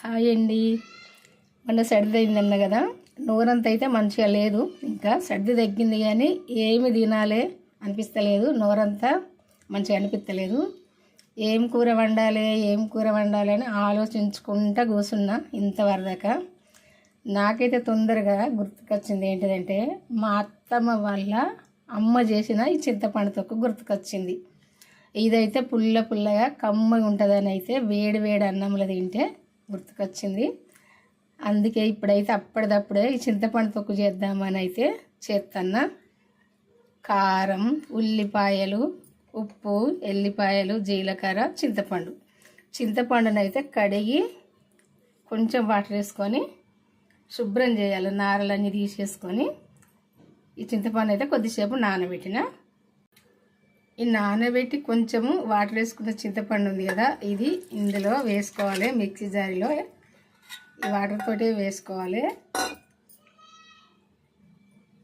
Hi అండి. మొన్న సర్ది అయిందన్న కదా, నోరంతా అయితే మంచిగా లేదు. ఇంకా సర్ది తగ్గింది కానీ ఏమి తినాలి అనిపిస్తలేదు, నోరంతా మంచిగా అనిపిస్తలేదు. ఏం కూర వండాలి అని ఆలోచించుకుంటా కూర్చున్నా ఇంతవరదాకా. నాకైతే తొందరగా గుర్తుకొచ్చింది ఏంటిదంటే, మా అత్తమ్మ వాళ్ళ అమ్మ చేసిన ఈ చింతపండు తొక్కు గుర్తుకొచ్చింది. ఇదైతే పుల్లగా కమ్మగా ఉంటుందని అయితే వేడి వేడి అన్నంలో తింటే గుర్తుకొచ్చింది. అందుకే ఇప్పుడైతే అప్పటిదప్పుడే ఈ చింతపండు తొక్కు చేద్దామని అయితే చేస్తున్నా. కారం, ఉల్లిపాయలు, ఉప్పు, ఎల్లిపాయలు, జీలకర్ర, చింతపండుని అయితే కడిగి కొంచెం వాటర్ వేసుకొని శుభ్రం చేయాలి. నారలన్నీ తీసేసుకొని ఈ చింతపండు అయితే కొద్దిసేపు నానబెట్టిన. ఈ నానబెట్టి కొంచెము వాటర్ వేసుకున్న చింతపండు ఉంది కదా, ఇది ఇందులో వేసుకోవాలి. మిక్సీ జారీలో ఈ వాటర్ తోటి వేసుకోవాలి.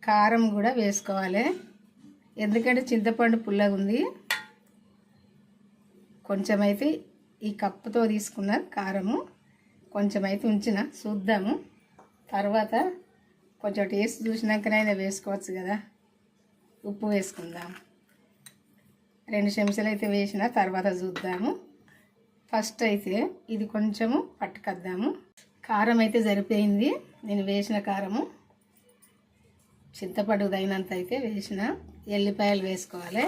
కారం కూడా వేసుకోవాలి, ఎందుకంటే చింతపండు పుల్లగా ఉంది. కొంచెం అయితే ఈ కప్పుతో తీసుకున్న కారము కొంచెం అయితే ఉంచిన, చూద్దాము. తర్వాత కొంచెం టేస్ట్ చూసినాకనైనా వేసుకోవచ్చు కదా. ఉప్పు వేసుకుందాం. 2 చెంచాలు అయితే వేసిన, తర్వాత చూద్దాము. ఫస్ట్ అయితే ఇది కొంచెము పట్టుకొద్దాము. కారం అయితే సరిపోయింది. నేను వేసిన కారము చింతపండు తగినంత అయితే వేసిన. ఎల్లిపాయలు వేసుకోవాలి,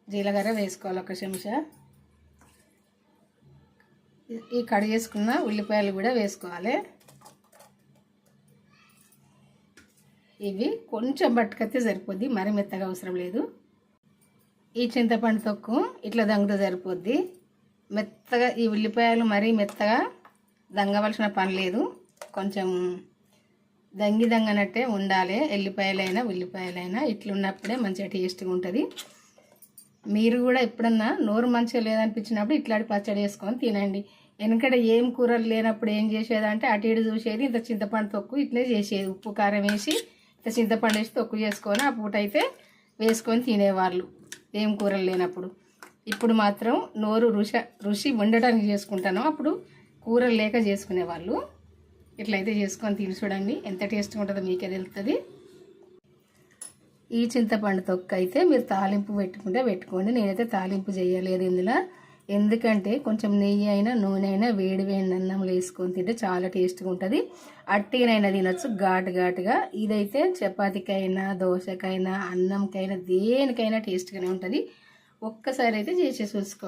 జీలకర్ర వేసుకోవాలి 1 చెంచా. ఈ కడిగి చేసుకున్న ఉల్లిపాయలు కూడా వేసుకోవాలి. ఇవి కొంచెం పట్టుకొస్తే సరిపోద్ది, మరి మెత్తగా అవసరం లేదు. ఈ చింతపండు తొక్కు ఇట్లా దంగితే సరిపోద్ది. మెత్తగా ఈ ఉల్లిపాయలు మరీ మెత్తగా దంగవలసిన పని లేదు, కొంచెం దంగనట్టే ఉండాలి. ఎల్లిపాయలైనా ఉల్లిపాయలైనా ఇట్లున్నప్పుడే మంచిగా టేస్ట్గా ఉంటుంది. మీరు కూడా ఎప్పుడన్నా నోరు మంచిగా లేదనిపించినప్పుడు ఇట్లాంటి పచ్చడి వేసుకొని తినండి. ఎందుకంటే ఏం కూరలు లేనప్పుడు ఏం చేసేదంటే అటు ఇటు చూసేది, ఇంత చింతపండు తొక్కు ఇట్లే చేసేది. ఉప్పు కారం వేసి ఇంత చింతపండు వేసి తొక్కు చేసుకొని ఆ పూట అయితే వేసుకొని తినేవాళ్ళు ఏం కూరలు లేనప్పుడు. ఇప్పుడు మాత్రం నోరు రుచి ఉండటానికి చేసుకుంటాను, అప్పుడు కూరలు లేక చేసుకునేవాళ్ళు. ఇట్లయితే చేసుకొని తిని చూడండి, ఎంత టేస్ట్గా ఉంటుందో మీకే తెలుస్తుంది. ఈ చింతపండు తొక్కు అయితే మీరు తాలింపు పెట్టుకోండి. నేనైతే తాలింపు చేయలేదు ఇందులో, ఎందుకంటే కొంచెం నెయ్యి అయినా నూనె అయినా వేడి అన్నంలో వేసుకొని తింటే చాలా టేస్ట్గా ఉంటుంది. అట్టినైనా తినొచ్చు ఘాటుగా. ఇదైతే చపాతీకైనా, దోశకైనా, అన్నంకైనా, దేనికైనా టేస్ట్గానే ఉంటుంది. ఒక్కసారి అయితే చేసి చూసుకోండి.